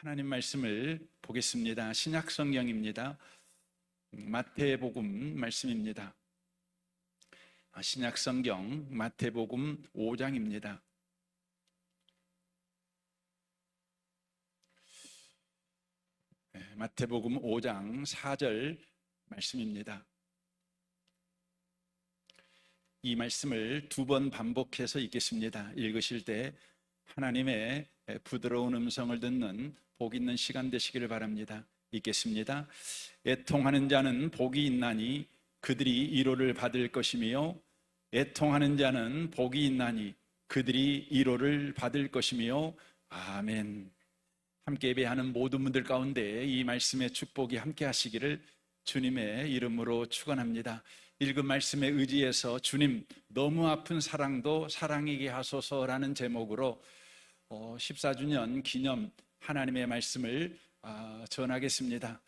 하나님 말씀을 보겠습니다. 신약 성경입니다. 마태복음 말씀입니다. 신약 성경 마태복음 5장입니다. 마태복음 5장 4절 말씀입니다. 이 말씀을 두 번 반복해서 읽겠습니다. 읽으실 때 하나님의 부드러운 음성을 듣는 복 있는 시간 되시기를 바랍니다. 읽겠습니다. 애통하는 자는 복이 있나니 그들이 위로를 받을 것이며, 애통하는 자는 복이 있나니 그들이 위로를 받을 것이며. 아멘. 함께 예배하는 모든 분들 가운데 이 말씀의 축복이 함께 하시기를 주님의 이름으로 축원합니다. 읽은 말씀에 의지해서 주님, 너무 아픈 사랑도 사랑이게 하소서라는 제목으로 14주년 기념 하나님의 말씀을 전하겠습니다.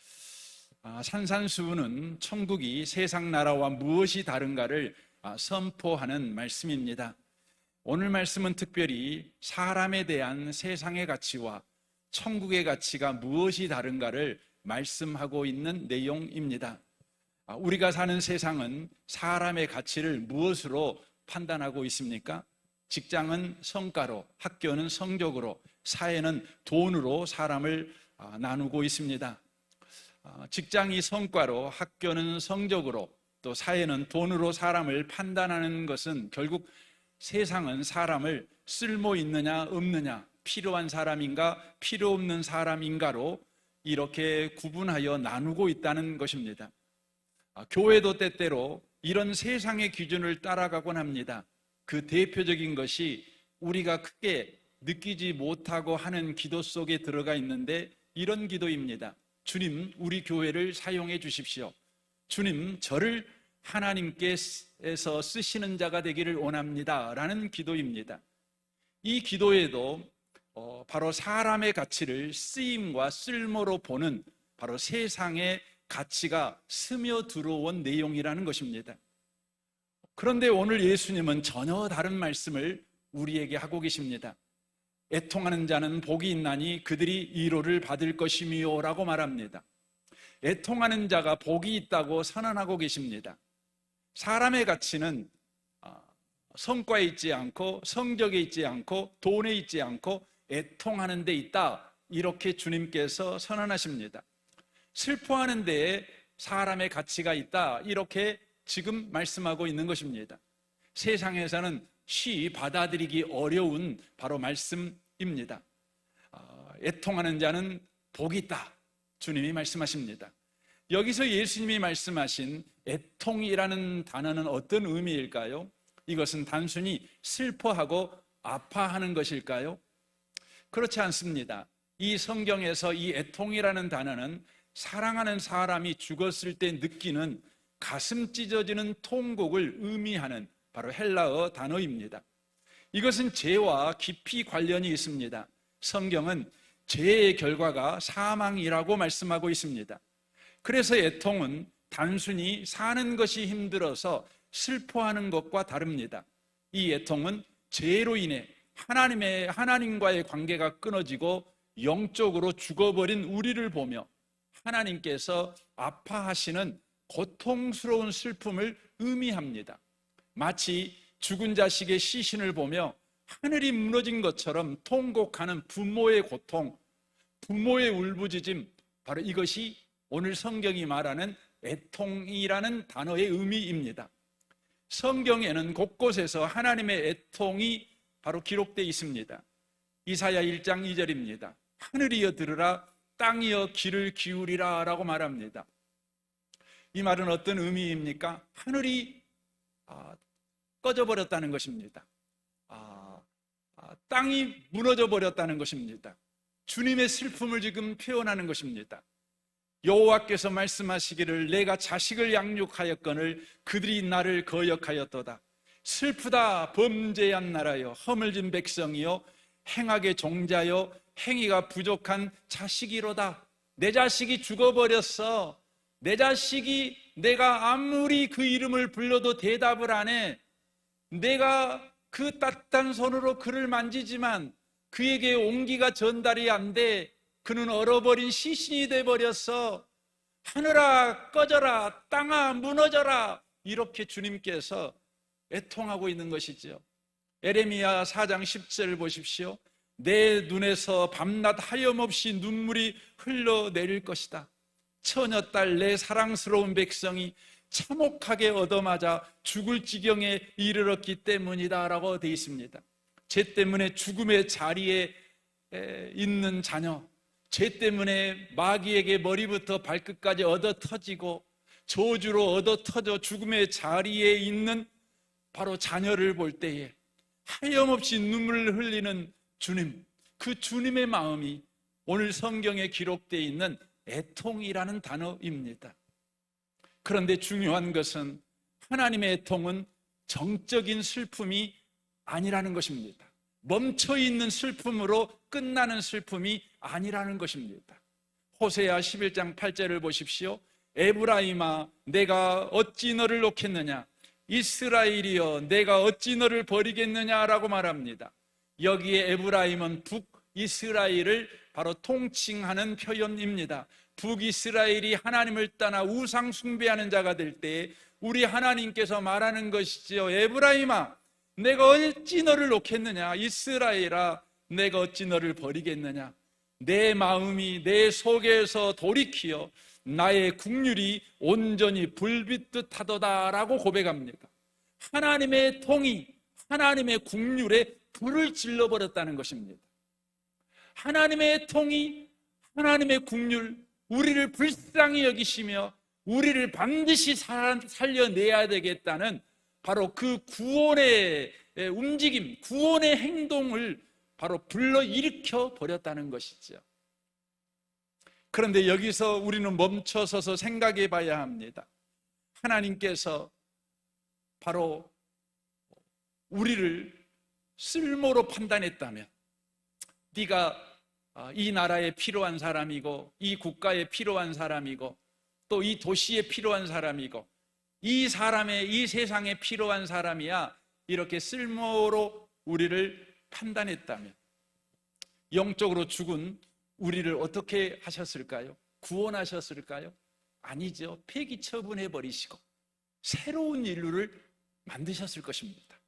산산수훈은 천국이 세상 나라와 무엇이 다른가를 선포하는 말씀입니다. 오늘 말씀은 특별히 사람에 대한 세상의 가치와 천국의 가치가 무엇이 다른가를 말씀하고 있는 내용입니다. 우리가 사는 세상은 사람의 가치를 무엇으로 판단하고 있습니까? 직장은 성과로, 학교는 성적으로, 사회는 돈으로 사람을 나누고 있습니다. 직장이 성과로, 학교는 성적으로, 또 사회는 돈으로 사람을 판단하는 것은 결국 세상은 사람을 쓸모 있느냐 없느냐, 필요한 사람인가 필요 없는 사람인가로 이렇게 구분하여 나누고 있다는 것입니다. 교회도 때때로 이런 세상의 기준을 따라가곤 합니다. 그 대표적인 것이 우리가 크게 느끼지 못하고 하는 기도 속에 들어가 있는데 이런 기도입니다. 주님, 우리 교회를 사용해 주십시오. 주님, 저를 하나님께서 쓰시는 자가 되기를 원합니다 라는 기도입니다. 이 기도에도 바로 사람의 가치를 쓰임과 쓸모로 보는 바로 세상의 가치가 스며 들어온 내용이라는 것입니다. 그런데 오늘 예수님은 전혀 다른 말씀을 우리에게 하고 계십니다. 애통하는 자는 복이 있나니 그들이 위로를 받을 것이며 라고 말합니다. 애통하는 자가 복이 있다고 선언하고 계십니다. 사람의 가치는 성과에 있지 않고 성적에 있지 않고 돈에 있지 않고 애통하는 데 있다, 이렇게 주님께서 선언하십니다. 슬퍼하는 데에 사람의 가치가 있다, 이렇게 지금 말씀하고 있는 것입니다. 세상에서는 쉬이 받아들이기 어려운 바로 말씀입니다. 애통하는 자는 복이 있다, 주님이 말씀하십니다. 여기서 예수님이 말씀하신 애통이라는 단어는 어떤 의미일까요? 이것은 단순히 슬퍼하고 아파하는 것일까요? 그렇지 않습니다. 이 성경에서 이 애통이라는 단어는 사랑하는 사람이 죽었을 때 느끼는 가슴 찢어지는 통곡을 의미하는 바로 헬라어 단어입니다. 이것은 죄와 깊이 관련이 있습니다. 성경은 죄의 결과가 사망이라고 말씀하고 있습니다. 그래서 애통은 단순히 사는 것이 힘들어서 슬퍼하는 것과 다릅니다. 이 애통은 죄로 인해 하나님과의 관계가 끊어지고 영적으로 죽어버린 우리를 보며 하나님께서 아파하시는 고통스러운 슬픔을 의미합니다. 마치 죽은 자식의 시신을 보며 하늘이 무너진 것처럼 통곡하는 부모의 고통, 부모의 울부짖음, 바로 이것이 오늘 성경이 말하는 애통이라는 단어의 의미입니다. 성경에는 곳곳에서 하나님의 애통이 바로 기록되어 있습니다. 이사야 1장 2절입니다. 하늘이여 들으라, 땅이여 귀를 기울이라 라고 말합니다. 이 말은 어떤 의미입니까? 하늘이 꺼져버렸다는 것입니다. 땅이 무너져 버렸다는 것입니다. 주님의 슬픔을 지금 표현하는 것입니다. 여호와께서 말씀하시기를 내가 자식을 양육하였거늘 그들이 나를 거역하였도다. 슬프다 범죄한 나라여, 허물진 백성이여, 행악의 종자여, 행위가 부족한 자식이로다. 내 자식이 죽어버렸어. 내 자식이 내가 아무리 그 이름을 불러도 대답을 안 해. 내가 그 따뜻한 손으로 그를 만지지만 그에게 온기가 전달이 안 돼. 그는 얼어버린 시신이 돼버렸어. 하늘아 꺼져라, 땅아 무너져라, 이렇게 주님께서 애통하고 있는 것이죠. 에레미야 4장 10절을 보십시오. 내 눈에서 밤낮 하염없이 눈물이 흘러내릴 것이다. 처녀딸 내 사랑스러운 백성이 참혹하게 얻어맞아 죽을 지경에 이르렀기 때문이다 라고 되어 있습니다. 죄 때문에 죽음의 자리에 있는 자녀, 죄 때문에 마귀에게 머리부터 발끝까지 얻어터지고 저주로 얻어터져 죽음의 자리에 있는 바로 자녀를 볼 때에 하염없이 눈물을 흘리는 주님, 그 주님의 마음이 오늘 성경에 기록되어 있는 애통이라는 단어입니다. 그런데 중요한 것은 하나님의 애통은 정적인 슬픔이 아니라는 것입니다. 멈춰있는 슬픔으로 끝나는 슬픔이 아니라는 것입니다. 호세아 11장 8절을 보십시오. 에브라임아 내가 어찌 너를 놓겠느냐, 이스라엘이여 내가 어찌 너를 버리겠느냐라고 말합니다. 여기에 에브라임은 북이스라엘을 바로 통칭하는 표현입니다. 북이스라엘이 하나님을 떠나 우상 숭배하는 자가 될 때 우리 하나님께서 말하는 것이지요. 에브라임아 내가 어찌 너를 놓겠느냐, 이스라엘아 내가 어찌 너를 버리겠느냐. 내 마음이 내 속에서 돌이키어 나의 국률이 온전히 불빛듯 하도다 라고 고백합니다. 하나님의 통이 하나님의 국률에 불을 질러버렸다는 것입니다. 하나님의 통이 하나님의 국률, 우리를 불쌍히 여기시며 우리를 반드시 살려내야 되겠다는 바로 그 구원의 움직임, 구원의 행동을 바로 불러일으켜 버렸다는 것이죠. 그런데 여기서 우리는 멈춰서서 생각해 봐야 합니다. 하나님께서 바로 우리를 쓸모로 판단했다면, 네가 이 나라에 필요한 사람이고 이 국가에 필요한 사람이고 또 이 도시에 필요한 사람이고 이 세상에 필요한 사람이야, 이렇게 쓸모로 우리를 판단했다면 영적으로 죽은 우리를 어떻게 하셨을까요? 구원하셨을까요? 아니죠. 폐기 처분해 버리시고 새로운 인류를 만드셨을 것입니다.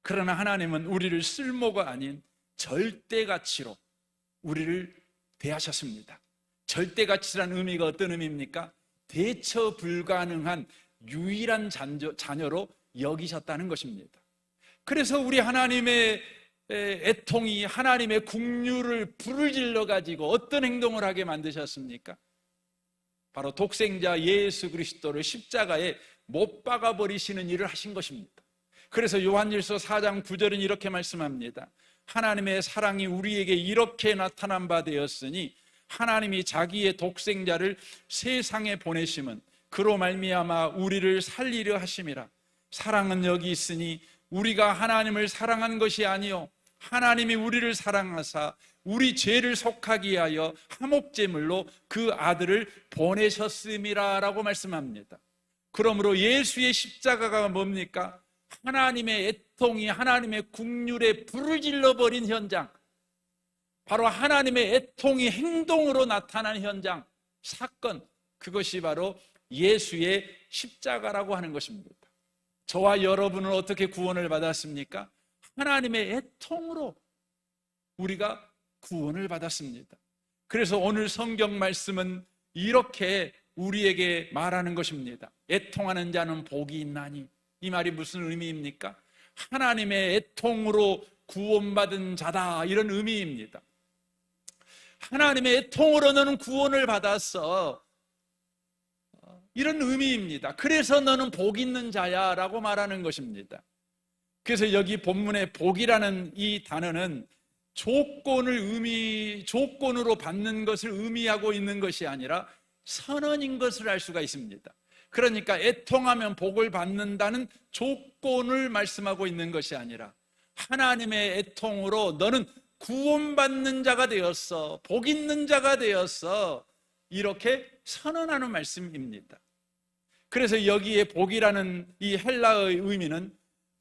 그러나 하나님은 우리를 쓸모가 아닌 절대가치로 우리를 대하셨습니다. 절대가치란 의미가 어떤 의미입니까? 대처 불가능한 유일한 자녀로 여기셨다는 것입니다. 그래서 우리 하나님의 애통이 하나님의 국률을 불을 질러 가지고 어떤 행동을 하게 만드셨습니까? 바로 독생자 예수 그리스도를 십자가에 못 박아 버리시는 일을 하신 것입니다. 그래서 요한일서 4장 9절은 이렇게 말씀합니다. 하나님의 사랑이 우리에게 이렇게 나타난 바 되었으니 하나님이 자기의 독생자를 세상에 보내심은 그로 말미암아 우리를 살리려 하심이라. 사랑은 여기 있으니 우리가 하나님을 사랑한 것이 아니요 하나님이 우리를 사랑하사 우리 죄를 속하기 위하여 화목제물로 그 아들을 보내셨음이라 라고 말씀합니다. 그러므로 예수의 십자가가 뭡니까? 하나님의 애통이 하나님의 국률에 불을 질러버린 현장, 바로 하나님의 애통이 행동으로 나타난 현장, 사건, 그것이 바로 예수의 십자가라고 하는 것입니다. 저와 여러분은 어떻게 구원을 받았습니까? 하나님의 애통으로 우리가 구원을 받았습니다. 그래서 오늘 성경 말씀은 이렇게 우리에게 말하는 것입니다. 애통하는 자는 복이 있나니. 이 말이 무슨 의미입니까? 하나님의 애통으로 구원받은 자다, 이런 의미입니다. 하나님의 애통으로 너는 구원을 받았어, 이런 의미입니다. 그래서 너는 복 있는 자야 라고 말하는 것입니다. 그래서 여기 본문의 복이라는 이 단어는 조건으로 받는 것을 의미하고 있는 것이 아니라 선언인 것을 알 수가 있습니다. 그러니까 애통하면 복을 받는다는 조건을 말씀하고 있는 것이 아니라 하나님의 애통으로 너는 구원받는 자가 되었어, 복 있는 자가 되었어, 이렇게 선언하는 말씀입니다. 그래서 여기에 복이라는 이 헬라어의 의미는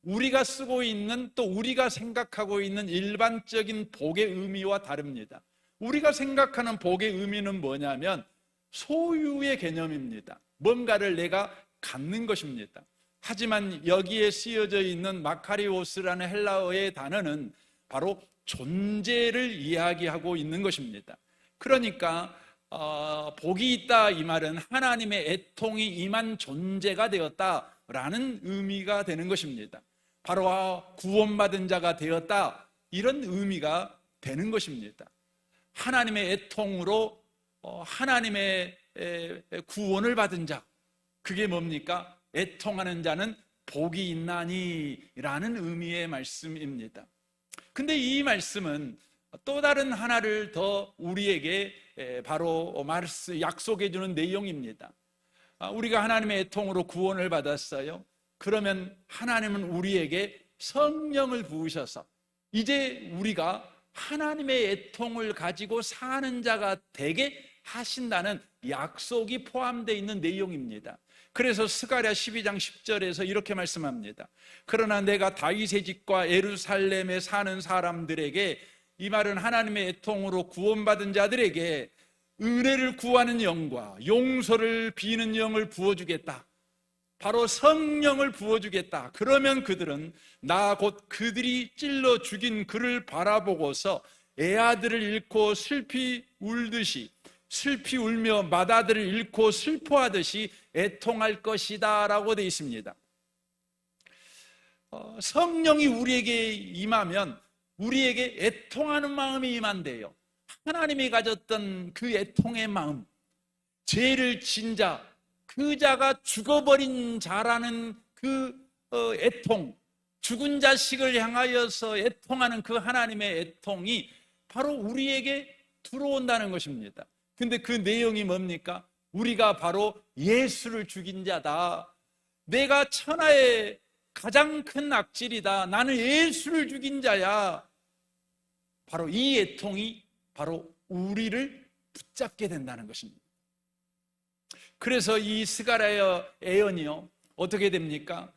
우리가 쓰고 있는, 또 우리가 생각하고 있는 일반적인 복의 의미와 다릅니다. 우리가 생각하는 복의 의미는 뭐냐면 소유의 개념입니다. 뭔가를 내가 갖는 것입니다. 하지만 여기에 쓰여져 있는 마카리오스라는 헬라어의 단어는 바로 존재를 이야기하고 있는 것입니다. 그러니까 복이 있다 이 말은 하나님의 애통이 임한 존재가 되었다라는 의미가 되는 것입니다. 바로 구원받은 자가 되었다, 이런 의미가 되는 것입니다. 하나님의 애통으로 하나님의 구원을 받은 자, 그게 뭡니까? 애통하는 자는 복이 있나니 라는 의미의 말씀입니다. 근데 이 말씀은 또 다른 하나를 더 우리에게 바로 약속해 주는 내용입니다. 우리가 하나님의 애통으로 구원을 받았어요. 그러면 하나님은 우리에게 성령을 부으셔서 이제 우리가 하나님의 애통을 가지고 사는 자가 되게 하신다는 약속이 포함되어 있는 내용입니다. 그래서 스가랴 12장 10절에서 이렇게 말씀합니다. 그러나 내가 다윗의 집과 예루살렘에 사는 사람들에게, 이 말은 하나님의 애통으로 구원받은 자들에게 은혜를 구하는 영과 용서를 비는 영을 부어주겠다. 바로 성령을 부어주겠다. 그러면 그들은 나 곧 그들이 찔러 죽인 그를 바라보고서 애아들을 잃고 슬피 울듯이, 슬피 울며 맏아들을 잃고 슬퍼하듯이 애통할 것이다 라고 되어 있습니다. 성령이 우리에게 임하면 우리에게 애통하는 마음이 임한대요. 하나님이 가졌던 그 애통의 마음, 죄를 진 자, 그 자가 죽어버린 자라는 그 애통, 죽은 자식을 향하여서 애통하는 그 하나님의 애통이 바로 우리에게 들어온다는 것입니다. 근데 그 내용이 뭡니까? 우리가 바로 예수를 죽인 자다. 내가 천하의 가장 큰 악질이다. 나는 예수를 죽인 자야. 바로 이 애통이 바로 우리를 붙잡게 된다는 것입니다. 그래서 이 스가랴의 예언이요, 어떻게 됩니까?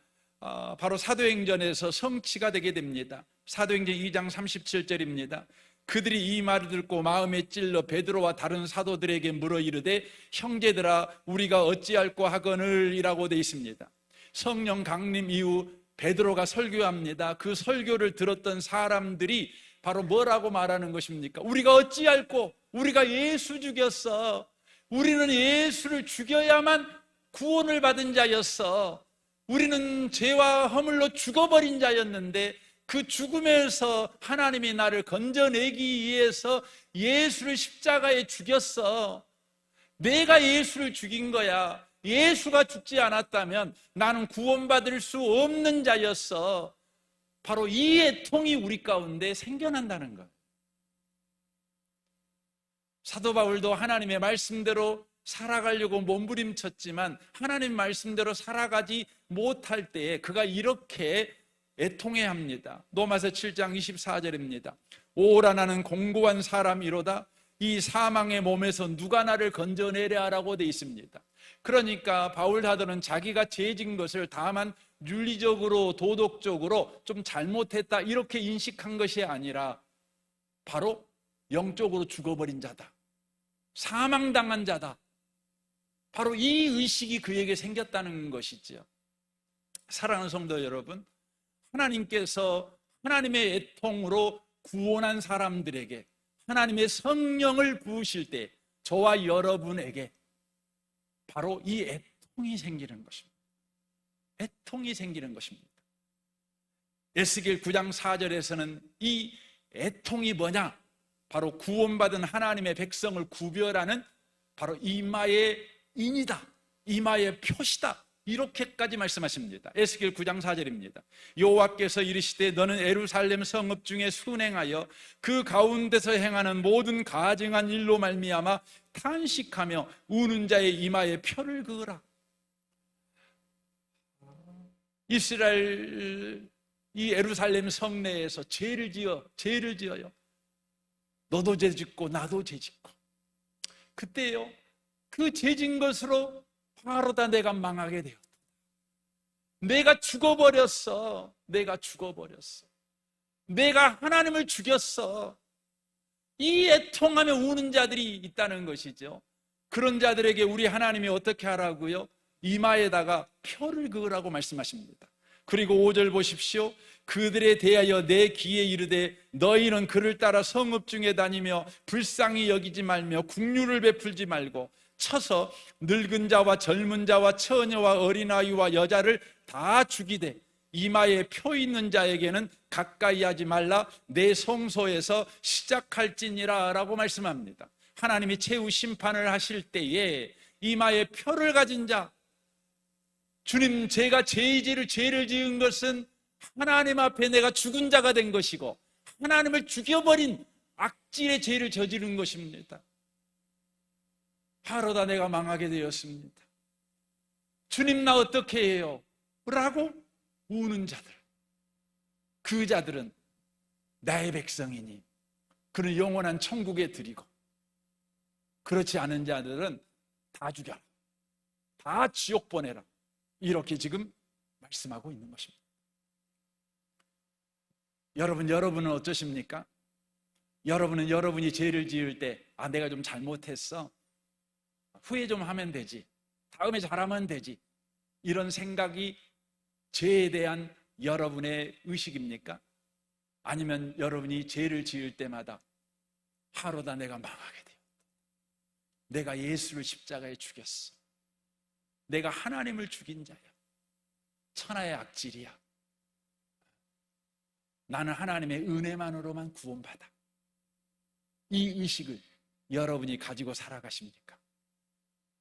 바로 사도행전에서 성취가 되게 됩니다. 사도행전 2장 37절입니다. 그들이 이 말을 듣고 마음에 찔러 베드로와 다른 사도들에게 물어 이르되 형제들아 우리가 어찌할꼬 하거늘 이라고 되어 있습니다. 성령 강림 이후 베드로가 설교합니다. 그 설교를 들었던 사람들이 바로 뭐라고 말하는 것입니까? 우리가 어찌할꼬, 우리가 예수 죽였어. 우리는 예수를 죽여야만 구원을 받은 자였어. 우리는 죄와 허물로 죽어버린 자였는데 그 죽음에서 하나님이 나를 건져내기 위해서 예수를 십자가에 죽였어. 내가 예수를 죽인 거야. 예수가 죽지 않았다면 나는 구원받을 수 없는 자였어. 바로 이 애통이 우리 가운데 생겨난다는 것. 사도 바울도 하나님의 말씀대로 살아가려고 몸부림쳤지만 하나님 말씀대로 살아가지 못할 때에 그가 이렇게 애통해야 합니다. 로마서 7장 24절입니다. 오라 나는 공고한 사람이로다. 이 사망의 몸에서 누가 나를 건져내랴 라고 되어 있습니다. 그러니까 바울 사도는 자기가 죄진 것을 다만 윤리적으로 도덕적으로 좀 잘못했다 이렇게 인식한 것이 아니라 바로 영적으로 죽어버린 자다, 사망당한 자다, 바로 이 의식이 그에게 생겼다는 것이죠. 사랑하는 성도 여러분, 하나님께서 하나님의 애통으로 구원한 사람들에게 하나님의 성령을 부으실 때 저와 여러분에게 바로 이 애통이 생기는 것입니다. 애통이 생기는 것입니다. 에스겔 9장 4절에서는 이 애통이 뭐냐? 바로 구원받은 하나님의 백성을 구별하는 바로 이마의 인이다, 이마의 표시다, 이렇게까지 말씀하십니다. 에스겔 9장 4절입니다. 여호와께서 이르시되 너는 예루살렘 성읍 중에 순행하여 그 가운데서 행하는 모든 가증한 일로 말미암아 탄식하며 우는 자의 이마에 표를 그으라. 이스라엘 이 예루살렘 성내에서 죄를 지어요. 너도 죄 짓고 나도 죄 짓고, 그때요 그 죄진 것으로 바로 다 내가 망하게 되었다. 내가 죽어버렸어. 내가 하나님을 죽였어. 이 애통하며 우는 자들이 있다는 것이죠. 그런 자들에게 우리 하나님이 어떻게 하라고요? 이마에다가 표를 그으라고 말씀하십니다. 그리고 5절 보십시오. 그들에 대하여 내 귀에 이르되 너희는 그를 따라 성읍 중에 다니며 불쌍히 여기지 말며 긍휼을 베풀지 말고 쳐서 늙은 자와 젊은 자와 처녀와 어린아이와 여자를 다 죽이되 이마에 표 있는 자에게는 가까이 하지 말라. 내 성소에서 시작할지니라 라고 말씀합니다. 하나님이 최후 심판을 하실 때에 이마에 표를 가진 자, 주님, 제가 죄를 지은 것은 하나님 앞에 내가 죽은 자가 된 것이고 하나님을 죽여버린 악질의 죄를 저지른 것입니다. 하루다 내가 망하게 되었습니다. 주님, 나 어떻게 해요? 라고 우는 자들, 그 자들은 나의 백성이니 그는 영원한 천국에 드리고, 그렇지 않은 자들은 다 죽여라, 다 지옥 보내라, 이렇게 지금 말씀하고 있는 것입니다. 여러분은 어떠십니까? 여러분은 여러분이 죄를 지을 때 내가 좀 잘못했어, 후회 좀 하면 되지, 다음에 잘하면 되지, 이런 생각이 죄에 대한 여러분의 의식입니까? 아니면 여러분이 죄를 지을 때마다 하루다 내가 망하게 되었다, 내가 예수를 십자가에 죽였어, 내가 하나님을 죽인 자야, 천하의 악질이야, 나는 하나님의 은혜만으로만 구원받아, 이 의식을 여러분이 가지고 살아가십니까?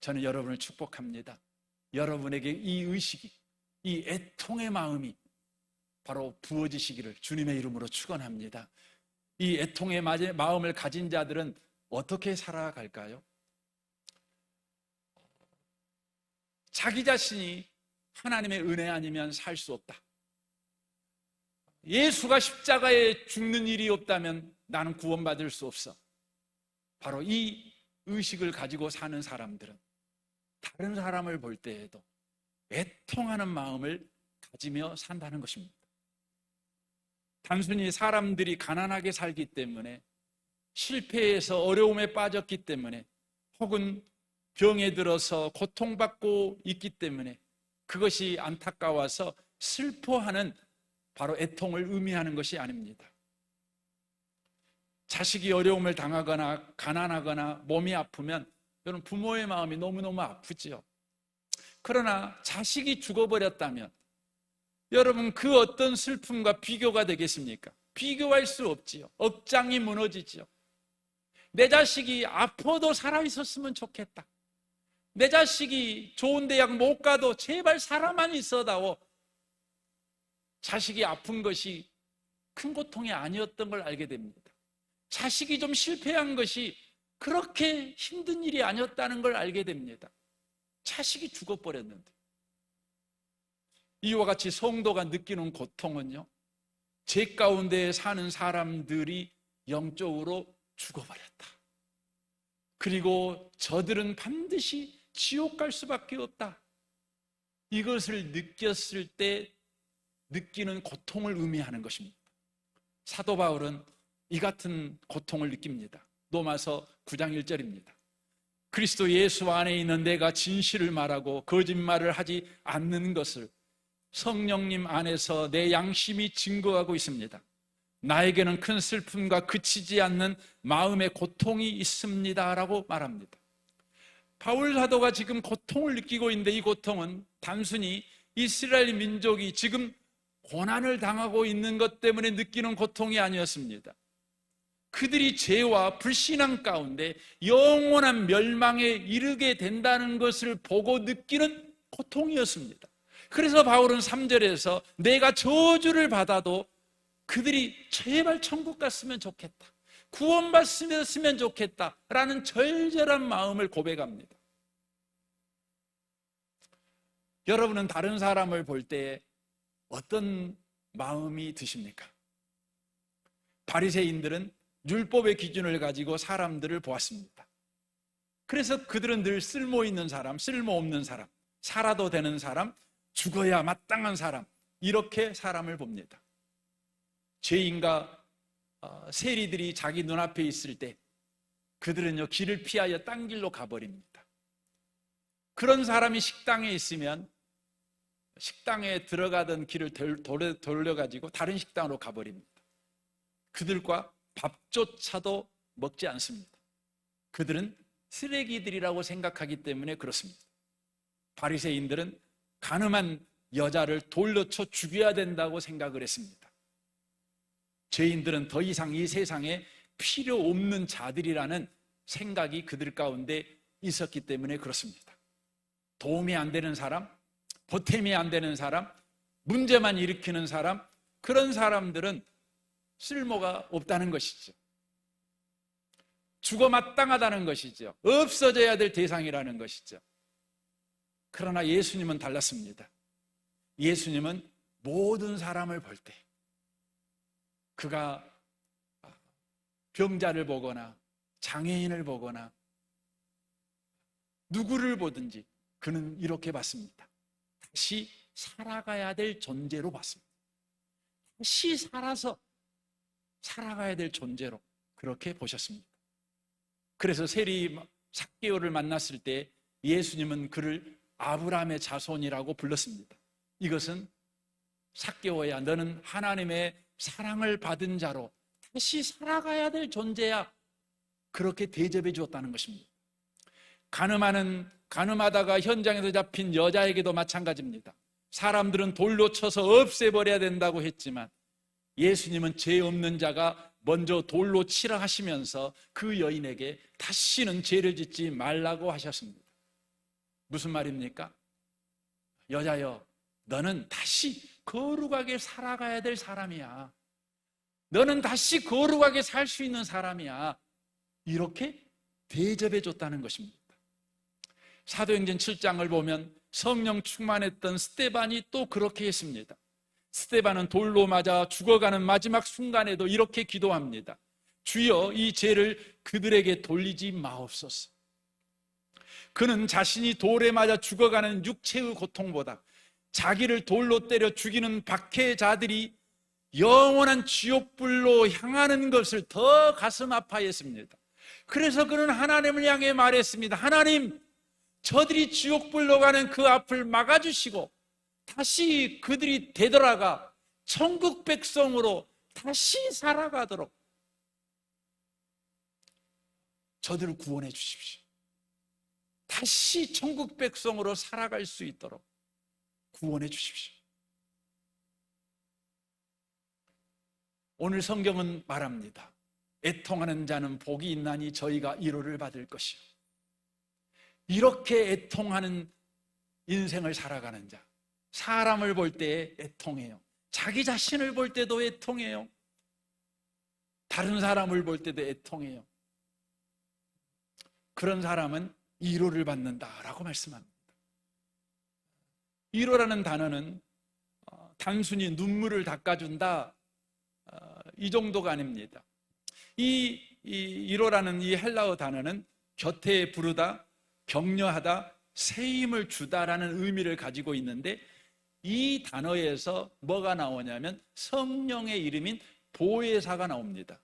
저는 여러분을 축복합니다. 여러분에게 이 의식이, 이 애통의 마음이 바로 부어지시기를 주님의 이름으로 축원합니다. 이 애통의 마음을 가진 자들은 어떻게 살아갈까요? 자기 자신이 하나님의 은혜 아니면 살 수 없다, 예수가 십자가에 죽는 일이 없다면 나는 구원받을 수 없어, 바로 이 의식을 가지고 사는 사람들은 다른 사람을 볼 때에도 애통하는 마음을 가지며 산다는 것입니다. 단순히 사람들이 가난하게 살기 때문에, 실패해서 어려움에 빠졌기 때문에, 혹은 병에 들어서 고통받고 있기 때문에 그것이 안타까워서 슬퍼하는 바로 애통을 의미하는 것이 아닙니다. 자식이 어려움을 당하거나 가난하거나 몸이 아프면 여러분, 부모의 마음이 너무너무 아프지요. 그러나 자식이 죽어버렸다면 여러분, 그 어떤 슬픔과 비교가 되겠습니까? 비교할 수 없지요. 억장이 무너지지요. 내 자식이 아파도 살아있었으면 좋겠다, 내 자식이 좋은 대학 못 가도 제발 살아만 있어다오. 자식이 아픈 것이 큰 고통이 아니었던 걸 알게 됩니다. 자식이 좀 실패한 것이 그렇게 힘든 일이 아니었다는 걸 알게 됩니다. 자식이 죽어버렸는데. 이와 같이 성도가 느끼는 고통은요, 죄 가운데 사는 사람들이 영적으로 죽어버렸다, 그리고 저들은 반드시 지옥 갈 수밖에 없다, 이것을 느꼈을 때 느끼는 고통을 의미하는 것입니다. 사도 바울은 이 같은 고통을 느낍니다. 로마서 9장 1절입니다. 그리스도 예수 안에 있는 내가 진실을 말하고 거짓말을 하지 않는 것을 성령님 안에서 내 양심이 증거하고 있습니다. 나에게는 큰 슬픔과 그치지 않는 마음의 고통이 있습니다 라고 말합니다. 바울 사도가 지금 고통을 느끼고 있는데, 이 고통은 단순히 이스라엘 민족이 지금 고난을 당하고 있는 것 때문에 느끼는 고통이 아니었습니다. 그들이 죄와 불신앙 가운데 영원한 멸망에 이르게 된다는 것을 보고 느끼는 고통이었습니다. 그래서 바울은 3절에서 내가 저주를 받아도 그들이 제발 천국 갔으면 좋겠다, 구원받았으면 좋겠다라는 절절한 마음을 고백합니다. 여러분은 다른 사람을 볼 때 어떤 마음이 드십니까? 바리새인들은 율법의 기준을 가지고 사람들을 보았습니다. 그래서 그들은 늘 쓸모 있는 사람, 쓸모없는 사람, 살아도 되는 사람, 죽어야 마땅한 사람, 이렇게 사람을 봅니다. 죄인과 세리들이 자기 눈앞에 있을 때 그들은요 길을 피하여 딴 길로 가버립니다. 그런 사람이 식당에 있으면 식당에 들어가던 길을 돌려가지고 다른 식당으로 가버립니다. 그들과 밥조차도 먹지 않습니다. 그들은 쓰레기들이라고 생각하기 때문에 그렇습니다. 바리새인들은 가늠한 여자를 돌려쳐 죽여야 된다고 생각을 했습니다. 죄인들은 더 이상 이 세상에 필요 없는 자들이라는 생각이 그들 가운데 있었기 때문에 그렇습니다. 도움이 안 되는 사람, 보탬이 안 되는 사람, 문제만 일으키는 사람, 그런 사람들은 쓸모가 없다는 것이죠. 죽어 마땅하다는 것이죠. 없어져야 될 대상이라는 것이죠. 그러나 예수님은 달랐습니다. 예수님은 모든 사람을 볼 때, 그가 병자를 보거나 장애인을 보거나 누구를 보든지 그는 이렇게 봤습니다. 다시 살아가야 될 존재로 봤습니다. 다시 살아서 살아가야 될 존재로 그렇게 보셨습니다. 그래서 세리 삭개오를 만났을 때 예수님은 그를 아브라함의 자손이라고 불렀습니다. 이것은 삭개오야, 너는 하나님의 사랑을 받은 자로 다시 살아가야 될 존재야, 그렇게 대접해 주었다는 것입니다. 가늠하다가 현장에서 잡힌 여자에게도 마찬가지입니다. 사람들은 돌로 쳐서 없애버려야 된다고 했지만 예수님은 죄 없는 자가 먼저 돌로 치라 하시면서 그 여인에게 다시는 죄를 짓지 말라고 하셨습니다. 무슨 말입니까? 여자여, 너는 다시 거룩하게 살아가야 될 사람이야. 너는 다시 거룩하게 살 수 있는 사람이야. 이렇게 대접해 줬다는 것입니다. 사도행전 7장을 보면 성령 충만했던 스데반이 또 그렇게 했습니다. 스데반은 돌로 맞아 죽어가는 마지막 순간에도 이렇게 기도합니다. 주여, 이 죄를 그들에게 돌리지 마옵소서. 그는 자신이 돌에 맞아 죽어가는 육체의 고통보다 자기를 돌로 때려 죽이는 박해자들이 영원한 지옥불로 향하는 것을 더 가슴 아파했습니다. 그래서 그는 하나님을 향해 말했습니다. 하나님, 저들이 지옥불로 가는 그 앞을 막아주시고 다시 그들이 되돌아가 천국 백성으로 다시 살아가도록 저들을 구원해 주십시오. 다시 천국 백성으로 살아갈 수 있도록 구원해 주십시오. 오늘 성경은 말합니다. 애통하는 자는 복이 있나니 저희가 위로를 받을 것이요. 이렇게 애통하는 인생을 살아가는 자, 사람을 볼 때 애통해요. 자기 자신을 볼 때도 애통해요. 다른 사람을 볼 때도 애통해요. 그런 사람은 위로를 받는다라고 말씀합니다. 위로라는 단어는 단순히 눈물을 닦아준다, 이 정도가 아닙니다. 이 위로라는 이 헬라어 단어는 곁에 부르다, 격려하다, 새 힘을 주다라는 의미를 가지고 있는데, 이 단어에서 뭐가 나오냐면 성령의 이름인 보혜사가 나옵니다.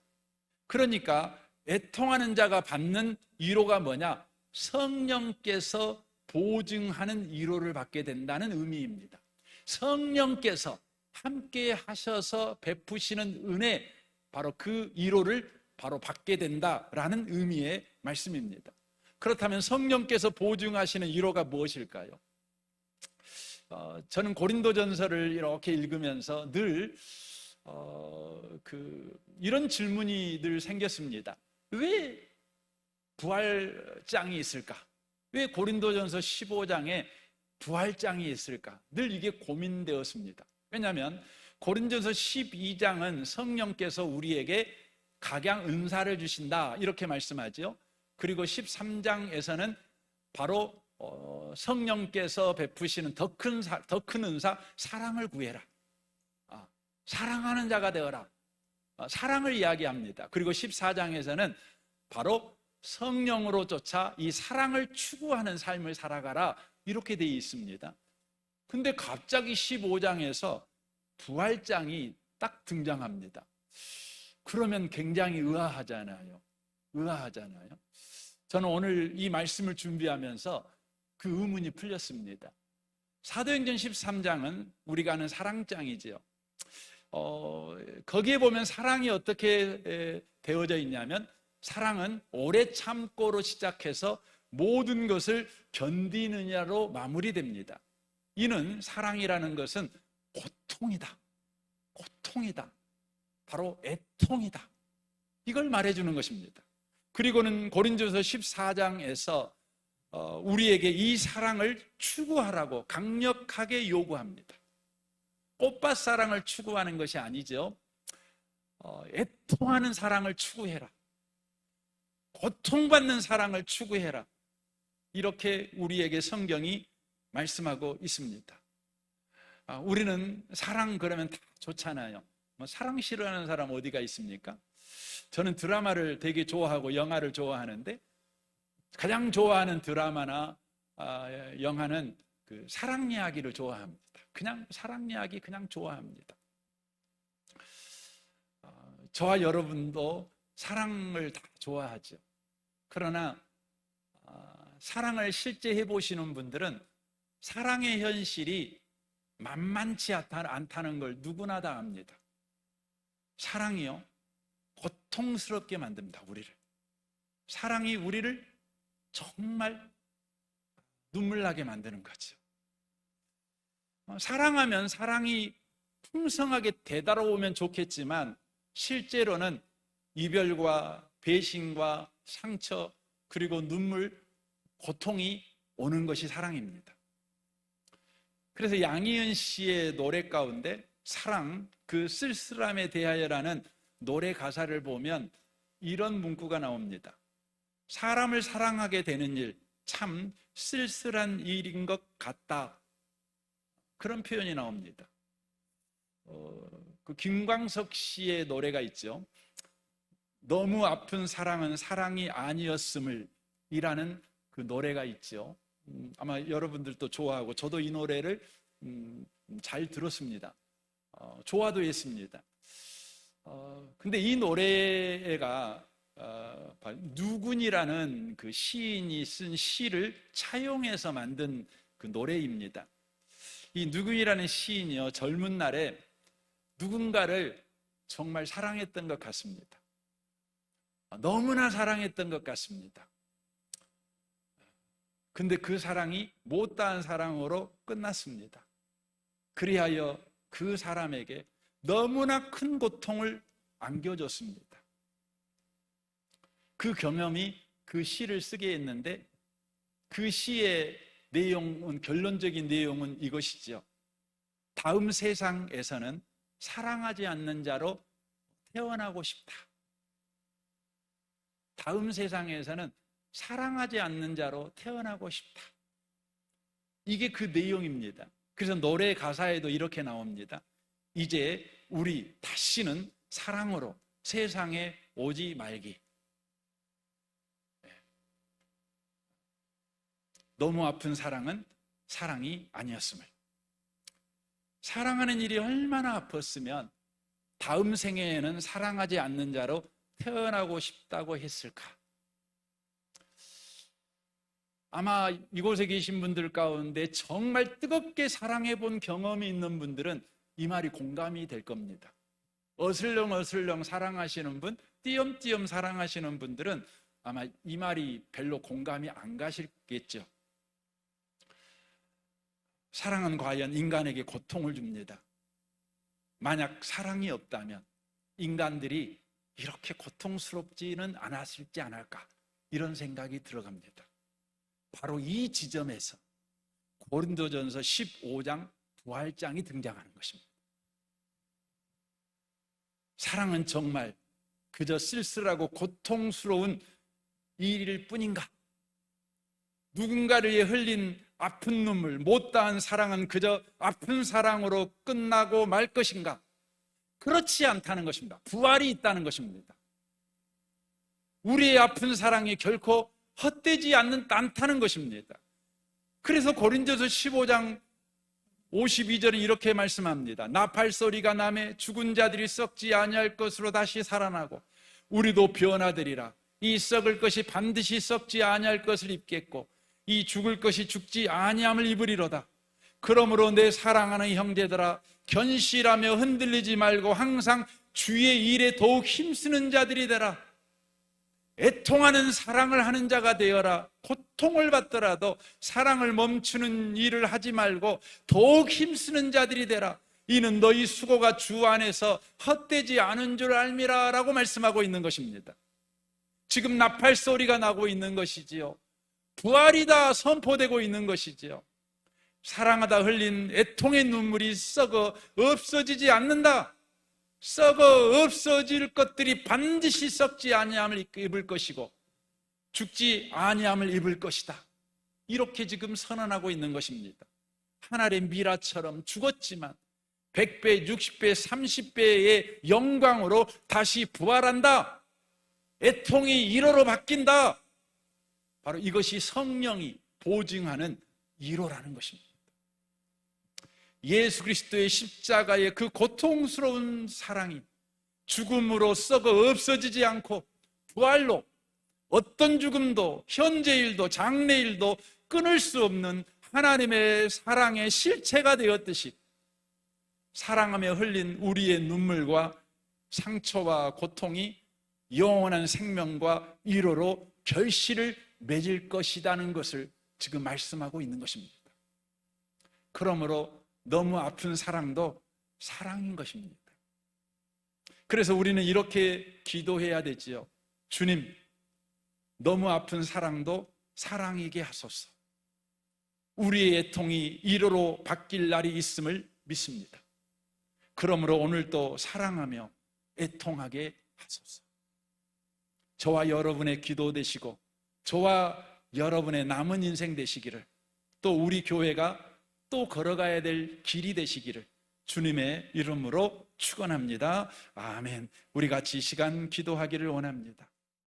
그러니까 애통하는 자가 받는 위로가 뭐냐? 성령께서 보증하는 위로를 받게 된다는 의미입니다. 성령께서 함께 하셔서 베푸시는 은혜, 바로 그 위로를 바로 받게 된다라는 의미의 말씀입니다. 그렇다면 성령께서 보증하시는 위로가 무엇일까요? 저는 고린도전서를 이렇게 읽으면서 늘 이런 질문이 늘 생겼습니다. 왜 부활장이 있을까? 왜 고린도전서 15장에 부활장이 있을까? 늘 이게 고민되었습니다. 왜냐하면 고린도전서 12장은 성령께서 우리에게 각양 은사를 주신다, 이렇게 말씀하죠. 그리고 13장에서는 바로 성령께서 베푸시는 더 큰 은사, 사랑을 구해라. 사랑하는 자가 되어라. 사랑을 이야기합니다. 그리고 14장에서는 바로 성령으로 쫓아 이 사랑을 추구하는 삶을 살아가라, 이렇게 되어 있습니다. 근데 갑자기 15장에서 부활장이 딱 등장합니다. 그러면 굉장히 의아하잖아요. 의아하잖아요. 저는 오늘 이 말씀을 준비하면서 그 의문이 풀렸습니다. 사도행전 13장은 우리가 아는 사랑장이지요. 거기에 보면 사랑이 어떻게 되어져 있냐면, 사랑은 오래 참고로 시작해서 모든 것을 견디느냐로 마무리됩니다. 이는 사랑이라는 것은 고통이다. 고통이다. 바로 애통이다. 이걸 말해주는 것입니다. 그리고는 고린도서 14장에서 우리에게 이 사랑을 추구하라고 강력하게 요구합니다. 꽃밭 사랑을 추구하는 것이 아니죠. 애통하는 사랑을 추구해라. 고통받는 사랑을 추구해라. 이렇게 우리에게 성경이 말씀하고 있습니다. 우리는 사랑 그러면 다 좋잖아요. 사랑 싫어하는 사람 어디가 있습니까? 저는 드라마를 되게 좋아하고 영화를 좋아하는데, 가장 좋아하는 드라마나 영화는 그 사랑 이야기를 좋아합니다. 그냥 사랑 이야기 그냥 좋아합니다. 저와 여러분도 사랑을 다 좋아하죠. 그러나 사랑을 실제 해보시는 분들은 사랑의 현실이 만만치 않다는 걸 누구나 다 압니다. 사랑이요, 고통스럽게 만듭니다. 우리를. 사랑이 우리를 정말 눈물 나게 만드는 거죠. 사랑하면 사랑이 풍성하게 되돌아오면 좋겠지만, 실제로는 이별과 배신과 상처, 그리고 눈물, 고통이 오는 것이 사랑입니다. 그래서 양희은 씨의 노래 가운데 사랑, 그 쓸쓸함에 대하여라는 노래 가사를 보면 이런 문구가 나옵니다. 사람을 사랑하게 되는 일, 참 쓸쓸한 일인 것 같다. 그런 표현이 나옵니다. 그 김광석 씨의 노래가 있죠. 너무 아픈 사랑은 사랑이 아니었음을 이라는 그 노래가 있죠. 아마 여러분들도 좋아하고 저도 이 노래를 잘 들었습니다. 좋아도 했습니다. 근데 이 노래가 누군이라는 그 시인이 쓴 시를 차용해서 만든 그 노래입니다. 이 누군이라는 시인이요, 젊은 날에 누군가를 정말 사랑했던 것 같습니다. 너무나 사랑했던 것 같습니다. 근데 그 사랑이 못다한 사랑으로 끝났습니다. 그리하여 그 사람에게 너무나 큰 고통을 안겨줬습니다. 그 경험이 그 시를 쓰게 했는데, 그 시의 내용은, 결론적인 내용은 이것이죠. 다음 세상에서는 사랑하지 않는 자로 태어나고 싶다. 다음 세상에서는 사랑하지 않는 자로 태어나고 싶다. 이게 그 내용입니다. 그래서 노래 가사에도 이렇게 나옵니다. 이제 우리 다시는 사랑으로 세상에 오지 말기. 너무 아픈 사랑은 사랑이 아니었음을. 사랑하는 일이 얼마나 아팠으면 다음 생애에는 사랑하지 않는 자로 태어나고 싶다고 했을까? 아마 이곳에 계신 분들 가운데 정말 뜨겁게 사랑해 본 경험이 있는 분들은 이 말이 공감이 될 겁니다. 어슬렁어슬렁 사랑하시는 분, 띄엄띄엄 사랑하시는 분들은 아마 이 말이 별로 공감이 안 가시겠죠. 사랑은 과연 인간에게 고통을 줍니다. 만약 사랑이 없다면 인간들이 이렇게 고통스럽지는 않았을지 않을까, 이런 생각이 들어갑니다. 바로 이 지점에서 고린도전서 15장 부활장이 등장하는 것입니다. 사랑은 정말 그저 쓸쓸하고 고통스러운 일일 뿐인가? 누군가를 위해 흘린 아픈 눈물, 못다한 사랑은 그저 아픈 사랑으로 끝나고 말 것인가? 그렇지 않다는 것입니다. 부활이 있다는 것입니다. 우리의 아픈 사랑이 결코 헛되지 않다는 것입니다. 그래서 고린도서 15장 52절은 이렇게 말씀합니다. 나팔소리가 나매 죽은 자들이 썩지 아니할 것으로 다시 살아나고 우리도 변화되리라. 이 썩을 것이 반드시 썩지 아니할 것을 입겠고 이 죽을 것이 죽지 아니함을 입으리로다. 그러므로 내 사랑하는 형제들아, 견실하며 흔들리지 말고 항상 주의 일에 더욱 힘쓰는 자들이 되라. 애통하는 사랑을 하는 자가 되어라. 고통을 받더라도 사랑을 멈추는 일을 하지 말고 더욱 힘쓰는 자들이 되라. 이는 너희 수고가 주 안에서 헛되지 않은 줄 알미라 라고 말씀하고 있는 것입니다. 지금 나팔 소리가 나고 있는 것이지요. 부활이다 선포되고 있는 것이지요. 사랑하다 흘린 애통의 눈물이 썩어 없어지지 않는다. 썩어 없어질 것들이 반드시 썩지 아니함을 입을 것이고 죽지 아니함을 입을 것이다. 이렇게 지금 선언하고 있는 것입니다. 한 알의 미라처럼 죽었지만 100배, 60배, 30배의 영광으로 다시 부활한다. 애통이 1호로 바뀐다. 바로 이것이 성령이 보증하는 1호라는 것입니다. 예수 그리스도의 십자가의 그 고통스러운 사랑이 죽음으로 썩어 없어지지 않고 부활로 어떤 죽음도 현재일도 장래일도 끊을 수 없는 하나님의 사랑의 실체가 되었듯이 사랑하며 흘린 우리의 눈물과 상처와 고통이 영원한 생명과 위로로 결실을 맺을 것이라는 것을 지금 말씀하고 있는 것입니다. 그러므로 너무 아픈 사랑도 사랑인 것입니다. 그래서 우리는 이렇게 기도해야 되지요. 주님, 너무 아픈 사랑도 사랑이게 하소서. 우리의 애통이 위로로 바뀔 날이 있음을 믿습니다. 그러므로 오늘도 사랑하며 애통하게 하소서. 저와 여러분의 기도 되시고 저와 여러분의 남은 인생 되시기를, 또 우리 교회가 또 걸어가야 될 길이 되시기를 주님의 이름으로 축원합니다. 아멘. 우리 같이 이 시간 기도하기를 원합니다.